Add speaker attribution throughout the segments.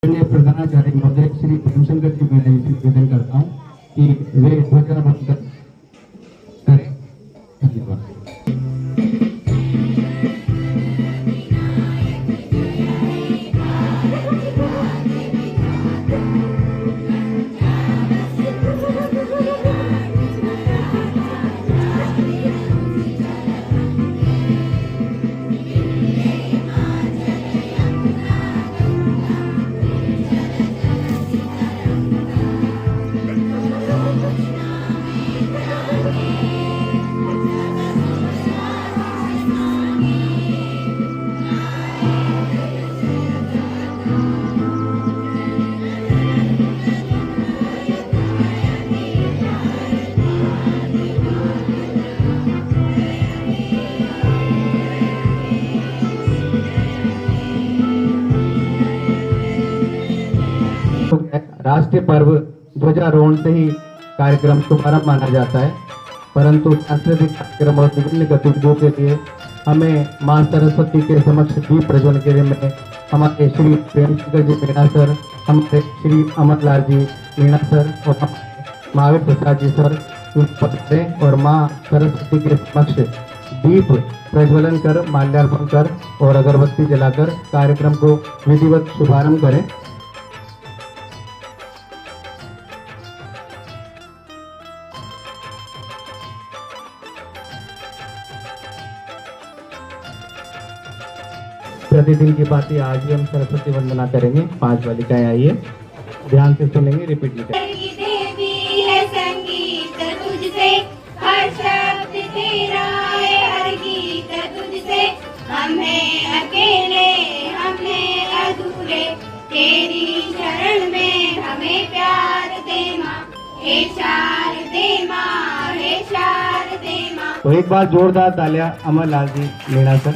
Speaker 1: प्रधानाचार्य महोदय श्री प्रेमशंकर जी मैं निवेदन करता हूँ कि वे ध्वजारोहण करें। धन्यवाद। राष्ट्रीय पर्व ध्वजारोहण से ही कार्यक्रम शुभारंभ माना जाता है, परंतु सांस्कृतिक कार्यक्रम और विभिन्न गतिविधियों के लिए हमें मां सरस्वती के समक्ष दीप प्रज्वलन के लिए में हमारे श्री प्रेमशंकर जी मीणा सर, हमारे श्री अमरलाल जी मीणा सर और हमारे महावीर प्रसाद जी सर पधारे और मां सरस्वती के समक्ष दीप प्रज्वलन कर, माल्यार्पण कर और अगरबत्ती जलाकर कार्यक्रम को विधिवत शुभारंभ करें। प्रतिदिन की बात आज भी हम सरस्वती वंदना करेंगे। 5 बालिकाएं आइए, ध्यान से सुनेंगे, रिपीट भी करेंगे।
Speaker 2: देवी है संगीत तुझसे, हर शब्द तेरा है, हर गीत तुझसे। हम हैं अकेले, हम हैं अधूरे, तेरी शरण में हमें प्यार दे माँ, हे शारदे माँ, हे शारदे माँ।
Speaker 1: तो एक बार जोरदार तालियां अमरलाल जी मीणा सर।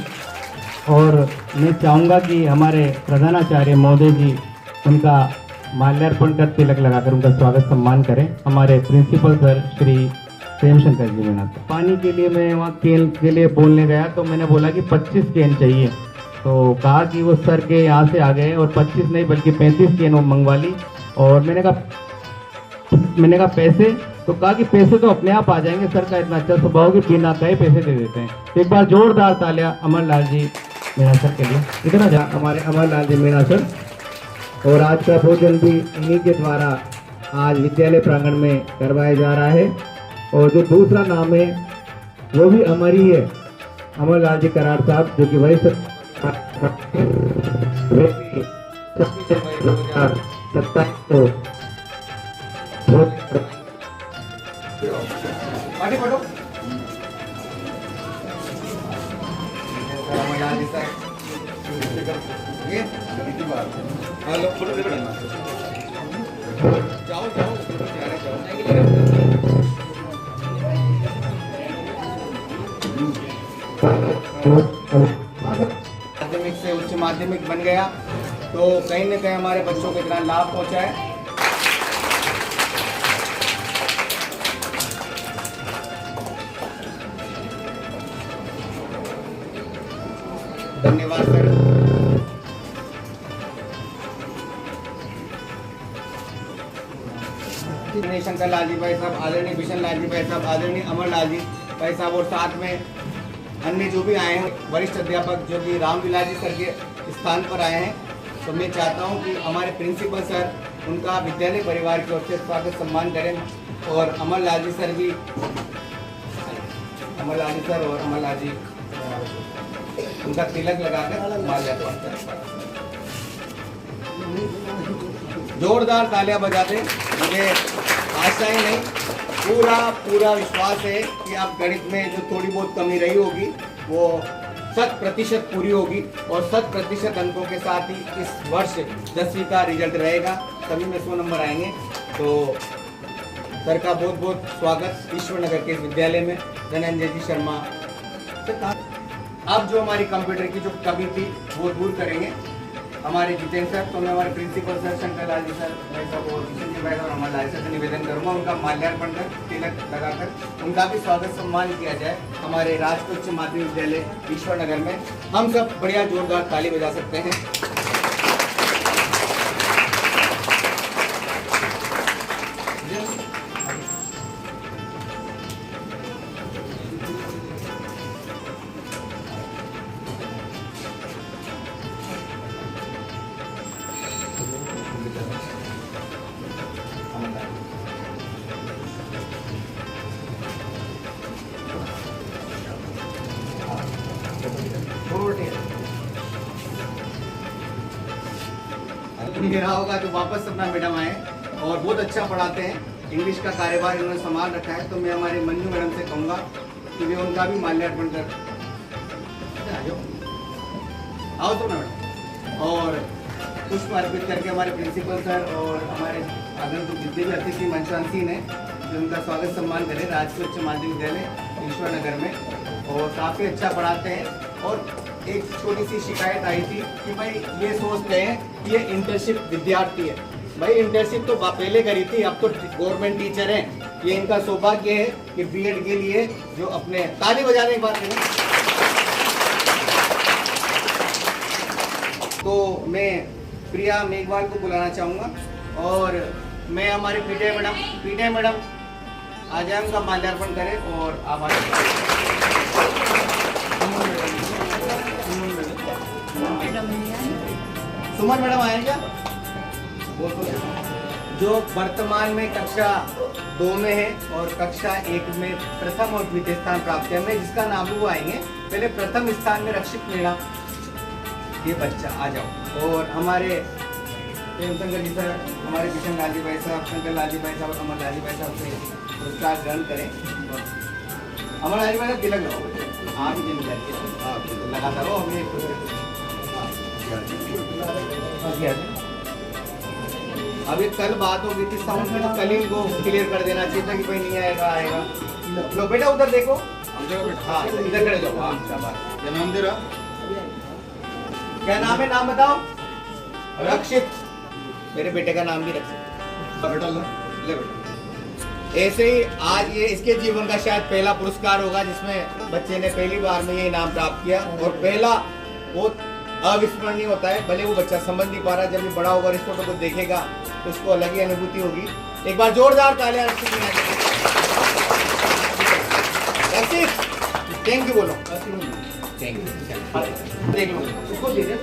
Speaker 1: और मैं चाहूँगा कि हमारे प्रधानाचार्य महोदय जी उनका माल्यार्पण कर तिलक लगाकर उनका स्वागत सम्मान करें। हमारे प्रिंसिपल सर श्री प्रेमशंकर जी मीणा सर। पानी के लिए मैं वहाँ केन के लिए बोलने गया तो मैंने बोला कि 25 केन चाहिए, तो कहा कि वो सर के यहाँ से आ गए और 25 नहीं बल्कि 35 केन वो मंगवा ली। और मैंने कहा पैसे, तो कहा कि पैसे तो अपने आप आ जाएंगे, सर का इतना अच्छा स्वभाव कि बिना कहे पैसे दे देते हैं। एक बार जोरदार तालियां अमरलाल जी मीणा सर के लिए। इतना जा हमारे अमरलाल जी मीणा सर। और आज का भोजन भी इन्हीं के द्वारा आज विद्यालय प्रांगण में करवाया जा रहा है। और जो दूसरा नाम है वो भी अमर ही है, अमरलाल जी कराड़ साहब, जो कि वही 2027 को आगे बढ़ो। जाओ जाओ माध्यमिक से उच्च माध्यमिक बन गया, तो कहीं न कहीं हमारे बच्चों को इतना लाभ पहुंचा है। धन्यवाद सर। शंकर लाल जी भाई साहब, आदरणीय बिशन लाल जी भाई साहब, आदरणीय अमरलाल जी भाई साहब और साथ में अन्य जो भी आए हैं वरिष्ठ अध्यापक जो कि रामविलास जी सर के स्थान पर आए हैं। तो मैं चाहता हूं कि हमारे प्रिंसिपल सर उनका विद्यालय परिवार की ओर से स्वागत सम्मान करें और अमरलाल जी सर भी, अमरलाल जी सर और अमरलाल जी उनका तिलक लगाकर माल्यार्पण करें। जोरदार तालियां बजा दें। मुझे आशा ही नहीं, पूरा विश्वास है कि आप गणित में जो थोड़ी बहुत कमी रही होगी वो 100% पूरी होगी और 100% अंकों के साथ ही इस वर्ष 10वीं का रिजल्ट रहेगा, सभी में 100 नंबर आएंगे। तो सर का बहुत बहुत स्वागत ईश्वर नगर के इस विद्यालय में। धनंजय जी शर्मा अब जो हमारी कंप्यूटर की जो कमी थी वो दूर करेंगे हमारे जितेंद्र सर। तो मैं हमारे principal sir Shankar Lal ji sir भाई साहब और किशन जी भाई और अमरलाल सर से निवेदन करूंगा उनका माल्यार्पण कर तिलक लगाकर उनका भी स्वागत सम्मान किया जाए हमारे राष्ट्रीय उच्च माध्यमिक विद्यालय ईश्वर नगर में। हम सब बढ़िया जोरदार ताली बजा सकते हैं।
Speaker 3: ये रहा होगा जो वापस अपना मैडम आए और बहुत अच्छा पढ़ाते हैं। इंग्लिश का कार्यभार इन्होंने संभाल रखा है, तो मैं हमारे मंजू मैडम से कहूँगा कि वे उनका भी माल्यार्पण कर आओ तो मैडम, और पुष्प अर्पित करके हमारे प्रिंसिपल सर और हमारे आगंतुक जितने भी अतिथि मंचासीन हैं जो उनका स्वागत सम्मान करें। राजकीय उच्च माध्यमिक विद्यालय ईश्वर नगर में, और काफ़ी अच्छा पढ़ाते हैं। और एक छोटी सी शिकायत आई थी कि भाई ये सोचते हैं कि ये इंटर्नशिप विद्यार्थी है। भाई इंटर्नशिप तो पहले करी थी, अब तो गवर्नमेंट टीचर हैं। ये इनका सौभाग्य है कि बीएड के लिए जो अपने ताली बजाने की बात करें तो मैं प्रिया मेघवाल को बुलाना चाहूँगा, और मैं हमारे पीटे मैडम आ जाए, उनका माल्यार्पण करें। और आप सुमन मैडम आए क्या? वो तो जो वर्तमान में कक्षा 2 में है और कक्षा 1 में प्रथम और द्वितीय स्थान प्राप्त किया, मैं जिसका नाम वो आएंगे। पहले प्रथम स्थान में रक्षित मीणा, ये बच्चा आ जाओ। और हमारे प्रेमशंकर जी सर, हमारे किशन लालजी भाई साहब, शंकर लालजी भाई साहब, अमर लालजी भाई साहब से पुरस्कार ग्रहण करें। अमर लालजी भाई साहब तिलक लगाओ, आप ही जिम्मेदारी लगाता रहो। हमें अभी कल बात हो गई थी साउंड में, तो कल ही इनको क्लियर कर देना चाहिए था कि भाई नहीं आएगा। लो बेटा उधर देखो, हाँ इधर खड़े जाओ। हाँ शाबाश। क्या नाम दे रहा? क्या नाम है? नाम बताओ। रक्षित, मेरे बेटे का नाम भी रक्षित। बेटा ले बेटा। ऐसे ही आज ये इसके जीवन का शायद पहला पुरस्कार होगा जिसमें बच्चे ने पहली बार में ये इनाम प्राप्त किया, और पहला वो अविस्मरणीय होता है। भले वो बच्चा समझ नहीं पा रहा, जब ये बड़ा होगा इस फोटो को देखेगा तो उसको अलग ही अनुभूति होगी। एक बार जोरदार तालियां रक्षित के लिए। रक्षित थैंक यू बोलो। Thank you. देख लो उसको दे दे।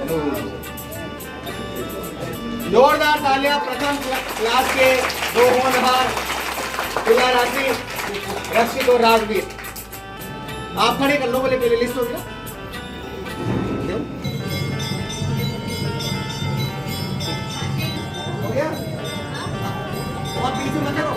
Speaker 3: जोरदार तालियां प्रथम क्लास के 2 होनहार खिलाड़ी रक्षित और राजवीर। आप खड़े कर लो, बोले पहले लिस्ट हो गया। हो गया? आप पीछे मत करो।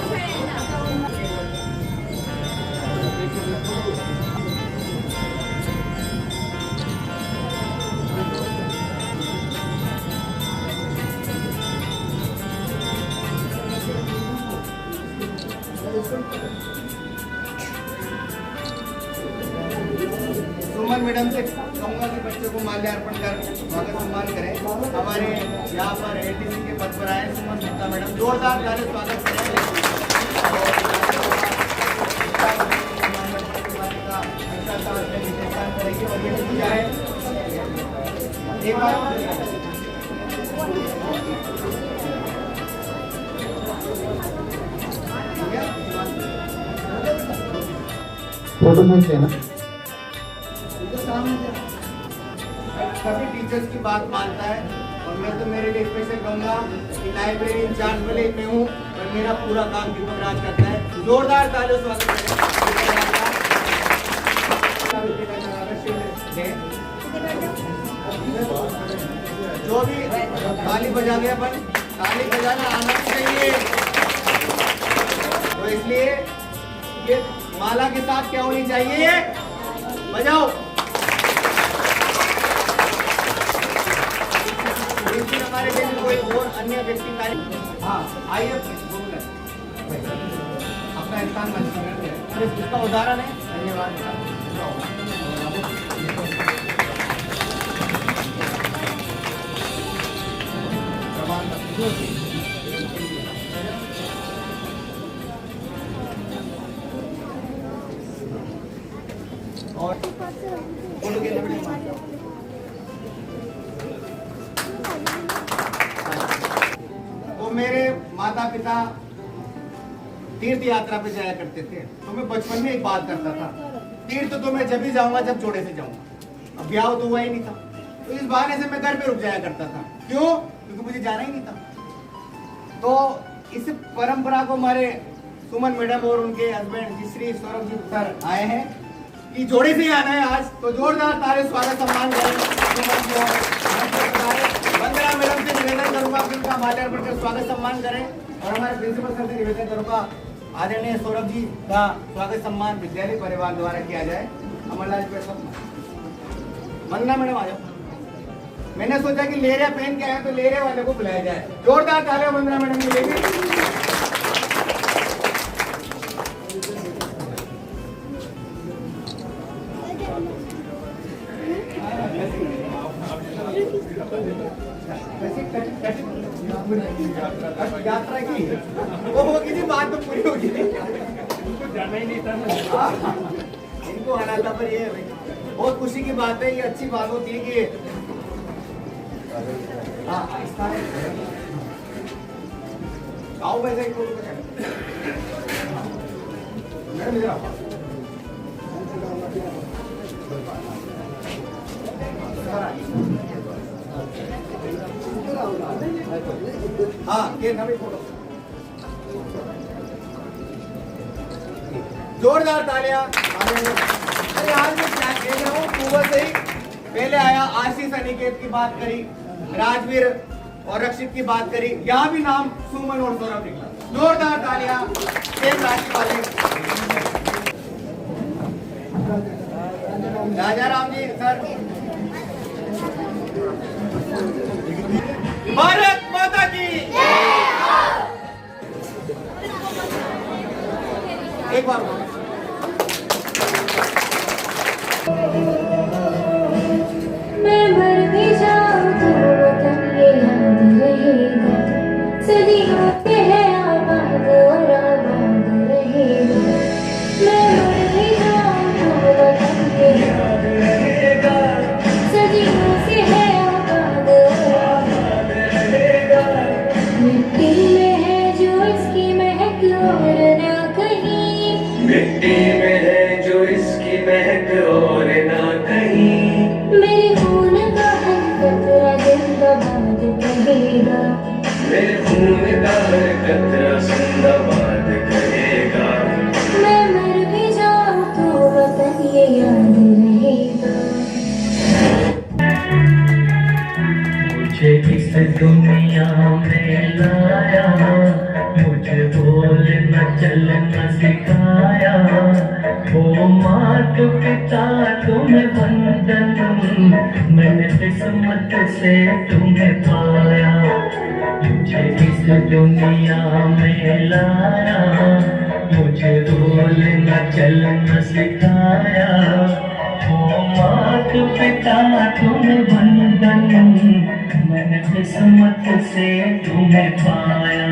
Speaker 3: सुमन मैडम से कहूँगा कि बच्चों को माल्यार्पण कर स्वागत सम्मान करें। हमारे यहाँ पर एटीसी के पद पर आए सुमन गुप्ता मैडम, जोरदार ताली स्वागत करें। एक बार
Speaker 1: फोटो खींच लेना।
Speaker 3: सभी टीचर्स की बात मानता है, और मैं तो मेरे लिए स्पेशल कहूँगा कि लाइब्रेरी इंचार्ज भले मैं हूँ पर मेरा पूरा काम दीपक राज करता है। जोरदार तालियों से स्वागत करें। जो भी ताली बजा गया पर ताली बजाना आना चाहिए, तो इसलिए ये माला के साथ क्या होनी चाहिए? बजाओ। हमारे देश में कोई और अन्य व्यक्ति कार्य, हाँ आइए अपना स्थान मंच इसका उदाहरण है। धन्यवाद। और वो मेरे माता पिता तीर्थ यात्रा पे जाया करते थे, तो मैं बचपन में एक बात करता था, तीर्थ तो मैं जब ही जाऊंगा जब जोड़े से जाऊंगा। अब ब्याह तो हुआ ही नहीं था, तो इस बहाने से मैं घर पे रुक जाया करता था। क्यों? क्योंकि मुझे जाना ही नहीं था। तो इस परंपरा को हमारे सुमन मैडम और उनके हस्बैंड श्री सौरभजीत सर आए हैं कि जोड़े से ही आना है आज, तो जोरदार तारे स्वागत सम्मान करें। वंदना मैडम से निवेदन करूंगा कि उनका माल्यार्पण कर स्वागत सम्मान करें और हमारे प्रिंसिपल सर से निवेदन करूंगा आदरणीय सौरभ जी का स्वागत सम्मान विद्यालय परिवार द्वारा किया जाए। अमरलाल वंदना मैडम आ जाओ। मैंने सोचा कि लेरिया पहन के आए तो लेरिया वाले को बुलाया जाए। जोरदार तालियां वंदना मैडम के लिए। यात्रा की वो होगी थी, बात तो पूरी होगी थी। जाना ही नहीं था, इनको आना था। पर ये बहुत खुशी की बात है, ये अच्छी बात होती है कि आओ वैसे ही मैडम इधर आओ। हाँ ये नवी फोटो। जोरदार तालियां। अरे आज मैं क्या कह रहा हूँ, सुबह से ही पहले आया आशीष अनिकेत की बात करी, राजवीर और रक्षित की बात करी, यहाँ भी नाम सुमन और सौरभ निकला। जोरदार तालियां सेम राशि वाले। राजा राम जी सर। भारत माता की एक बार
Speaker 2: मैं मर भी जाऊं तो वतन ये याद रहेगा, सदियों के है आबाद और आबाद रहेगा। मैं मर भी जाऊं तो वतन ये याद रहेगा, सदियों से है आबाद और आबाद रहेगा। मिट्टी में है जो इसकी महक और ना कहीं,
Speaker 4: मिट्टी में है जो इसकी महक और ना कहीं।
Speaker 2: मेरे खून का हर कतरा जिंदाबाद कहेगा,
Speaker 4: मेरे खून का हर कतरा जिंदाबाद कहेगा।
Speaker 2: मैं मर भी जाऊं तो वतन ये याद रहेगा।
Speaker 4: मुझे इस दुनिया में लाया, मुझे बोलना चलना सिखाया। ओ मात पिता तुम्हें वंदन, मैंने किस्मत से तुम्हें पाया। मुझे इस दुनिया में लाया, मुझे बोलना चलना सिखाया। ओ मात पिता तुम्हें वंदन, मैंने किस्मत से तुम्हें पाया।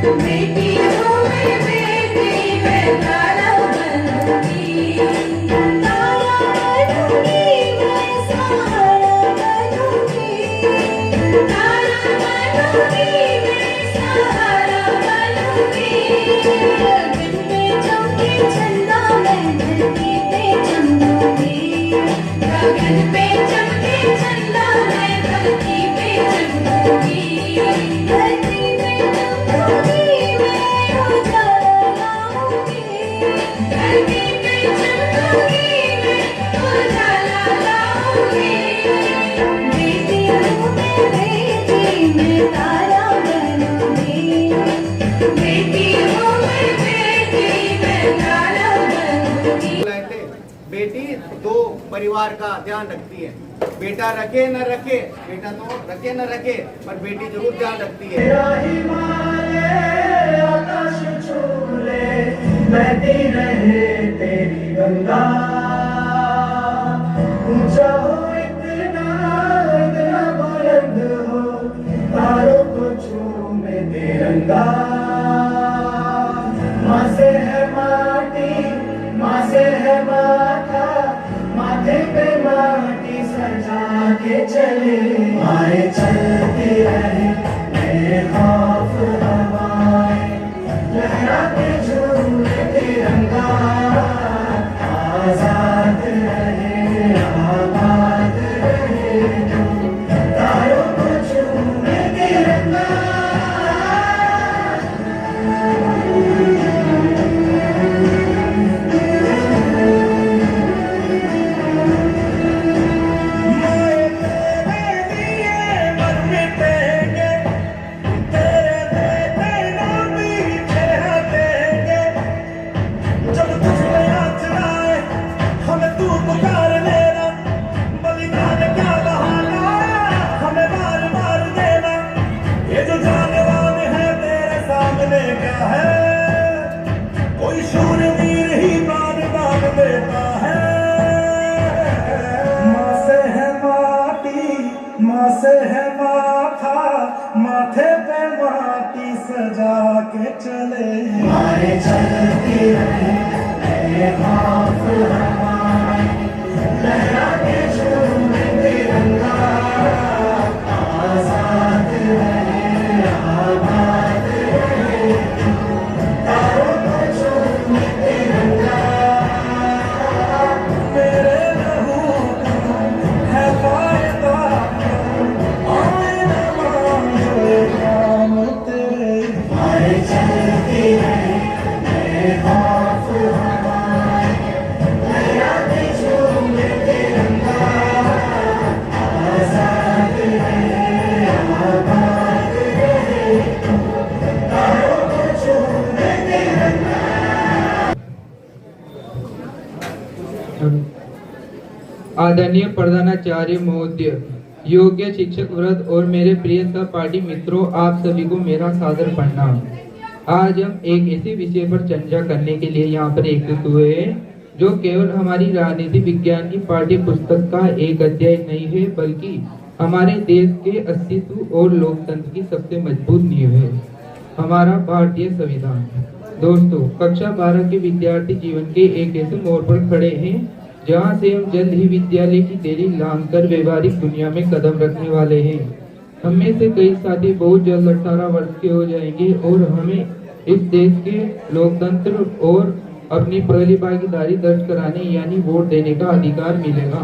Speaker 2: बेटी हो मैं बेटी, मैं तारा बनूंगी, तारा बनूंगी, मैं सहारा बनूंगी, तारा बनूंगी, मैं सहारा बनूंगी। गगन में चमके चंदा मैं धरती पे चमकूंगी, गगन पे चमके चंदा मैं धरती पे चमकूंगी। धरती पे चमकूंगी मैं उजाला लाऊंगी, धरती पे चमकूंगी मैं उजाला लाऊंगी। बेटी हूँ मैं बेटी, मैं तारा बनूंगी, बेटी हूँ मैं बेटी, मैं तारा बनूंगी।
Speaker 3: बेटी दो परिवार का ध्यान रखती है। बेटा रखे न रखे, बेटा तो रखे न रखे, पर बेटी जरूर ध्यान रखती है।
Speaker 4: आकाश छूले बहती रहे तेरी गंगा, ऊंचा हो इतना इतना बुलंद हो, तारों को छूमे तिरंगा। माँ से है माटी, माँ से है माथा, माथे पे माटी सजा के चले। आए चलती रहे मेरे खौफ हवाएं, लहराते झूले तिरंगा। आजाद रहे आबाद रहे जो, तारों को छूमे तिरंगा।
Speaker 5: माथे पे माटी सजा के चले हमारे चलते रहे मेरे खौफ हमारे लहरा के झूमे तिरंगा आजाद रहे आबाद रहे तारों को झूमे तिरंगा मेरे लहू है फायदा आए न मांगे काम तेरे हमारे चलते रहे मेरे खौफ हमारे लहरा के झूमे तिरंगा आजाद रहे आबाद रहे तारों को झूमे तिरंगा।
Speaker 6: आदरणीय प्रधानाचार्य महोदय, योग्य शिक्षक वर्ग और मेरे प्रिय सहपाठी मित्रों, आप सभी को मेरा सादर प्रणाम। आज हम एक ऐसे विषय पर चर्चा करने के लिए यहाँ पर एकत्रित हुए हैं जो केवल हमारी राजनीति विज्ञान की पाठ्य पुस्तक का एक अध्याय नहीं है, बल्कि हमारे देश के अस्तित्व और लोकतंत्र की सबसे मजबूत नींव है, हमारा भारतीय संविधान। दोस्तों, कक्षा 12 के विद्यार्थी जीवन के एक ऐसे मोड़ पर खड़े हैं जहां से हम जल्द ही विद्यालय की देरी लांघकर व्यवहारिक दुनिया में कदम रखने वाले हैं। हम में से कई साथी बहुत जल्द 18 वर्ष के हो जाएंगे और हमें इस देश के लोकतंत्र और अपनी पहली भागीदारी दर्ज कराने यानी वोट देने का अधिकार मिलेगा।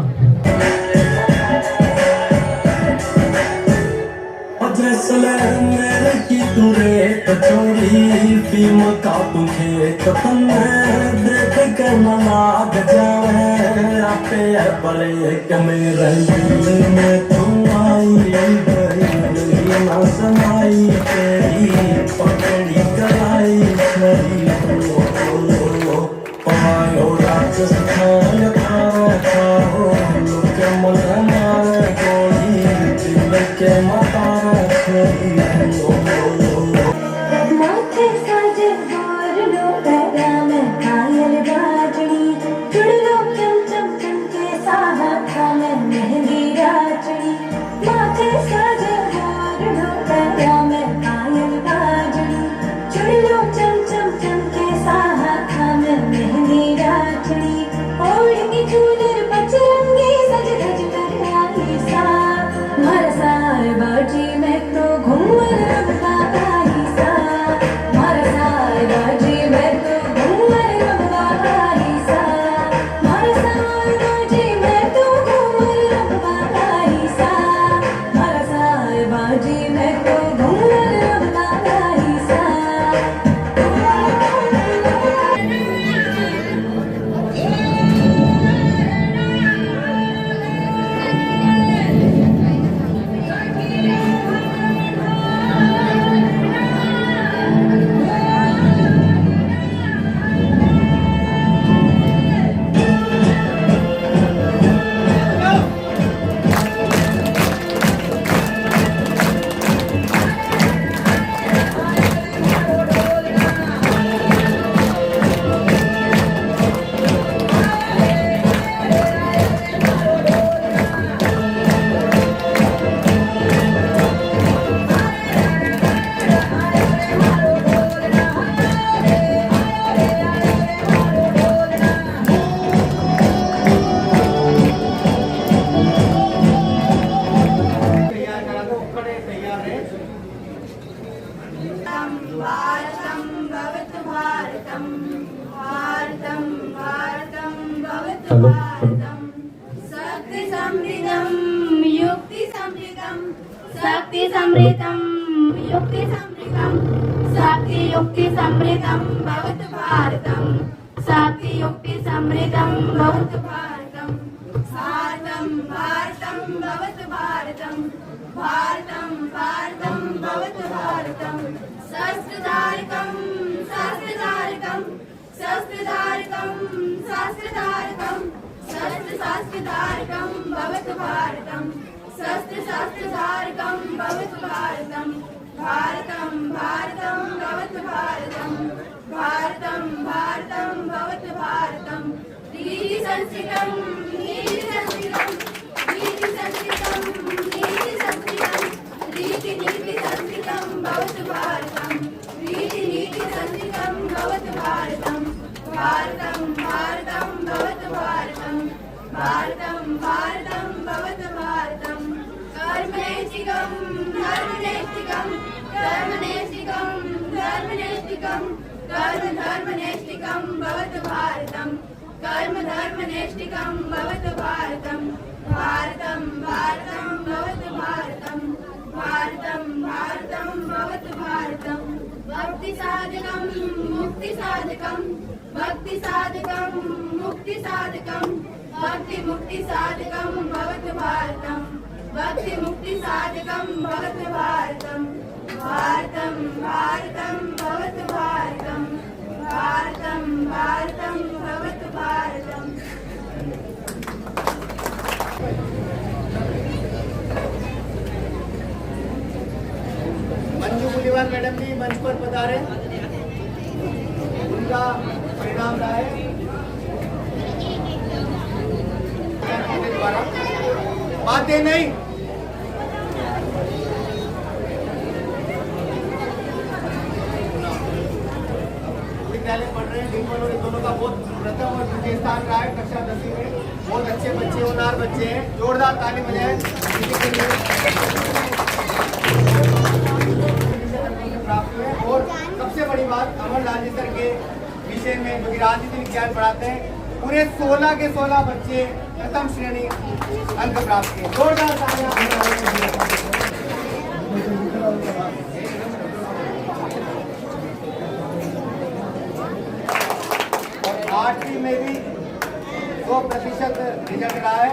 Speaker 2: माथे साजे हार लो पैरा में कायल गाजनी जुड़ लो चम चम चम के साहा में मेहंदी राजनी माथे साजे हार लो पैरा में कायल गाजनी जुड़ लो चम चम चम के साहा में मेहंदी राजनी ओढ़नी झूलर बजरंगी सज धज कर आई सा मर सार बाजी में तो घूमर रखा आई सा मर सार बाजी में तो घूमर रखा आई सा मर सार बाजी में तो घूमर रखा आई सा मर सार बाजी में तो घूमर रखा आई सा।
Speaker 3: तैयार करा दो, खड़े तैयार रहे।
Speaker 2: भारतं भवतु भारतं भारतं भारतं भवतु भारतं शक्ति समृद्धं युक्ति समृद्धं शक्ति समृद्धं युक्ति समृद्धं शक्ति युक्ति समृद्धं भवतु भारतं शक्ति युक्ति समृद्धं भवतु भारतं भारतं भारतं भवतु भारतं भारतं भारतं भवतु भारतं शास्त्रधारकं शास्त्रधारकं शास्त्रधारकं शास्त्रधारकं शास्त्रधारकं भवतु भारतं शास्त्रधारकं भवतु भारतं भारतं भारतं भवतु भारतं भारतं भारतं भवतु भारतं नीति संस्कृतं नीति संस्कृतं नीति संस्कृतं नीति संस्कृतं नीति नीति संस्कृतं कर्म धर्म नैष्टिकं भवतु भारतं भारतं भारतं भवतु भारतं भारतं भारतं भवतु भारतं भक्ति साधकं मुक्ति साधकं भक्ति साधकं मुक्ति साधकं भक्ति मुक्ति साधकं भवतु भारतं भक्ति मुक्ति साधकं भवतु भारतं भारतं भारतं भवतु भारतं भारतं भारतं भवतु भारतम्
Speaker 3: मंजू मुलीवार मैडम भी मंच पर पधारे, उनका परिणाम रहा है द्वारा बातें नहीं। विद्यालय पढ़ रहे हैं, इन दोनों का बहुत प्रथम और द्वितीय स्थान रहा है कक्षा 10वीं में। बहुत अच्छे बच्चे, होनहार बच्चे हैं, जोरदार ताली बजाएं इसी के लिए। प्राप्त हुए। और सबसे बड़ी बात, अमरलाल जी सर के विषय में जो कि राजनीति विज्ञान पढ़ाते हैं, पूरे 16 के 16 बच्चे प्रथम श्रेणी अंक प्राप्त किए। जोरदार तालियां। और 8वीं में भी 100% रिजल्ट रहा है।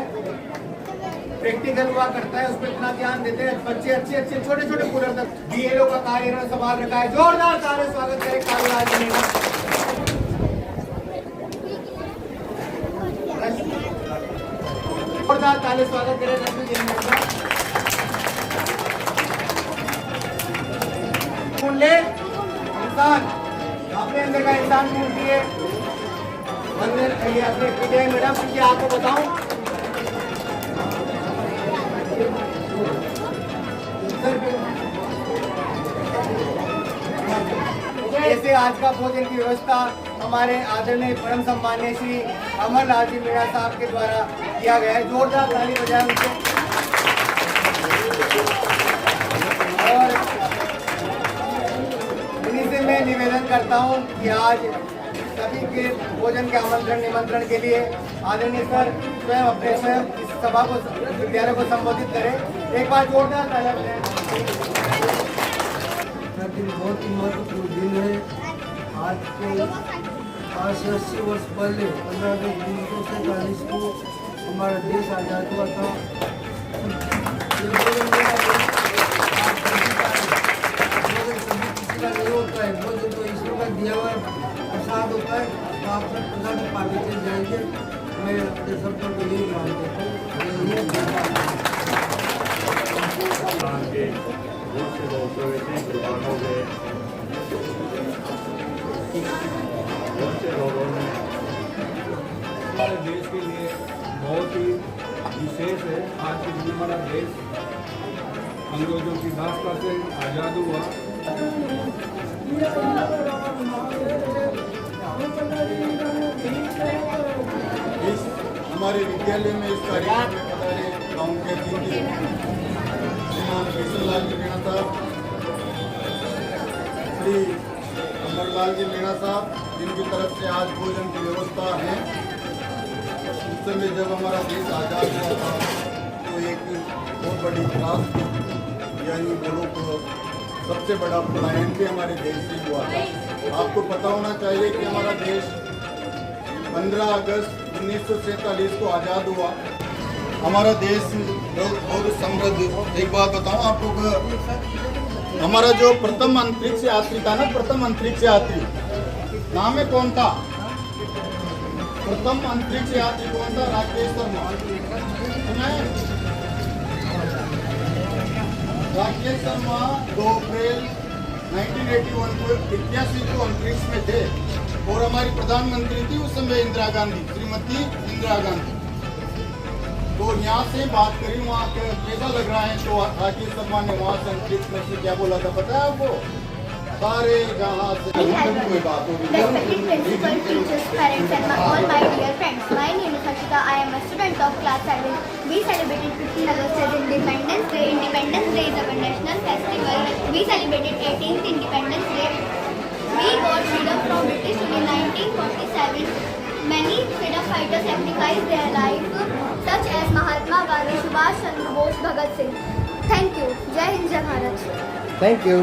Speaker 3: प्रैक्टिकल हुआ करता है, उस पर इतना ध्यान देते हैं बच्चे, अच्छे अच्छे छोटे छोटे पूरे तक बीएलओ का कार्य इन्होंने संभाल रखा है। जोरदार तालियां स्वागत करें कालूराज जी का। जोरदार ताली स्वागत करें रंजू जी का। ढूंढ ले इंसान, अपने अंदर का इंसान ढूंढिए। अंदर ये अपने पीटीआई मैडम की आपको बताऊं, जैसे आज का भोजन की व्यवस्था हमारे आदरणीय परम सम्माननीय श्री अमरलाल जी मीणा साहब के द्वारा किया गया है। जोरदार ताली बजाएं उनसे। और इन्हीं से मैं निवेदन करता हूं कि आज सभी के भोजन के आमंत्रण निमंत्रण के लिए आदरणीय सर स्वयं अपने स्वयं इस सभा को, विद्यालय को संबोधित करें। एक बार जोरदार तालियां बजाएं।
Speaker 7: दिन बहुत ही महत्वपूर्ण दिन है। आज से 80 वर्ष पहले 15 अगस्त 1947 को हमारा देश आज़ाद हुआ था। ये भोजन मेरा सभी किसी का नहीं होता है। भोजन तो ईश्वर का दिया हुआ प्रसाद होता है। तो आप सब प्रसाद पाके चल जाएंगे। मैं अपने सबको यही मान देता हूँ।
Speaker 8: बहुत से लोग दुकानों में बहुत से लोगों ने हमारे देश के लिए बहुत ही विशेष है। आज के दिन हमारा देश अंग्रेजों की दास्ता से आज़ाद हुआ।
Speaker 9: इस हमारे विद्यालय में इस कार्यक्रम में पधारे गाँव के अतिथि श्रीमान केशवलाल जी मीणा साहब, श्री अमरलाल जी मीणा साहब, जिनकी तरफ से आज भोजन की व्यवस्था है। उस समय जब हमारा देश आज़ाद हुआ था तो एक बहुत बड़ी क्रांति, यानी बोलो तो सबसे बड़ा पलायन भी हमारे देश से हुआ था। आपको पता होना चाहिए कि हमारा देश 15 अगस्त 1947 को आज़ाद हुआ। हमारा देश बहुत समृद्ध। एक बात बताऊं आपको, हमारा जो प्रथम अंतरिक्ष यात्री था ना, प्रथम अंतरिक्ष यात्री नाम है कौन था? प्रथम अंतरिक्ष यात्री कौन था? राकेश शर्मा। सुना है? राकेश शर्मा 2 अप्रैल 1981 को 81 को अंतरिक्ष में थे। और हमारी प्रधानमंत्री थी उस समय इंदिरा गांधी, श्रीमती इंदिरा गांधी। तो यहाँ से बात करी, वहाँ कैसा लग रहा है? तो राकेश शर्मा ने वहाँ से अंतरिक्ष में से क्या बोला था पता है आपको? सारे जहाँ से कोई बात होगी।
Speaker 10: Respected principal, teachers, parents and all my dear friends. My name is Harshita. I am a student of class 7. We celebrated 15 August as Independence Day. Independence Day is our national festival. We celebrated 18th Independence Day. We got freedom from British in 1947. Many freedom fighters sacrificed their life, such as Mahatma Gandhi, Subhash Chandra Bose, Bhagat Singh. Thank you. Jai Hind, Jai Bharat.
Speaker 3: Thank you.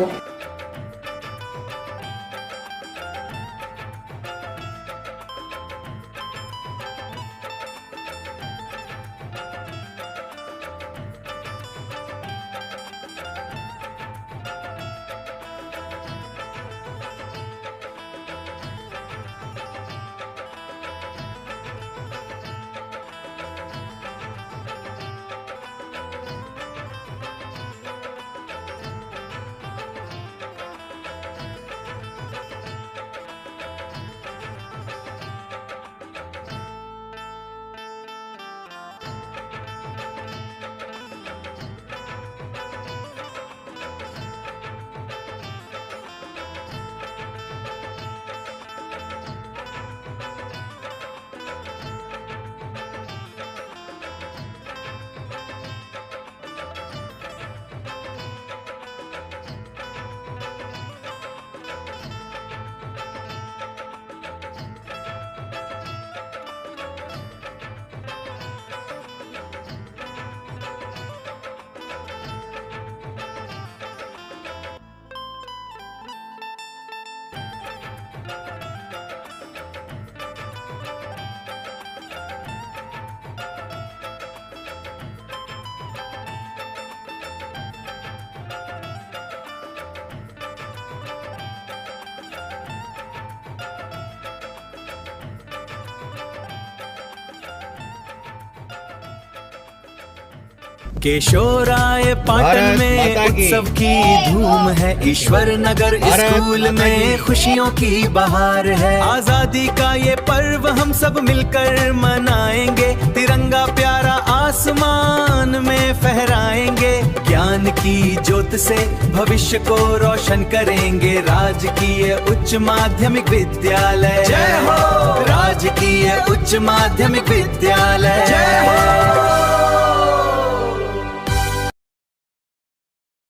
Speaker 11: Keshorai Patan में उत्सव की धूम है, ईश्वर नगर school में खुशियों की बहार है। आजादी का ये पर्व हम सब मिलकर मनाएंगे, तिरंगा प्यारा आसमान में फहराएंगे। ज्ञान की ज्योत से भविष्य को रोशन करेंगे, राजकीय उच्च माध्यमिक विद्यालय जय हो, राजकीय उच्च माध्यमिक विद्यालय जय हो।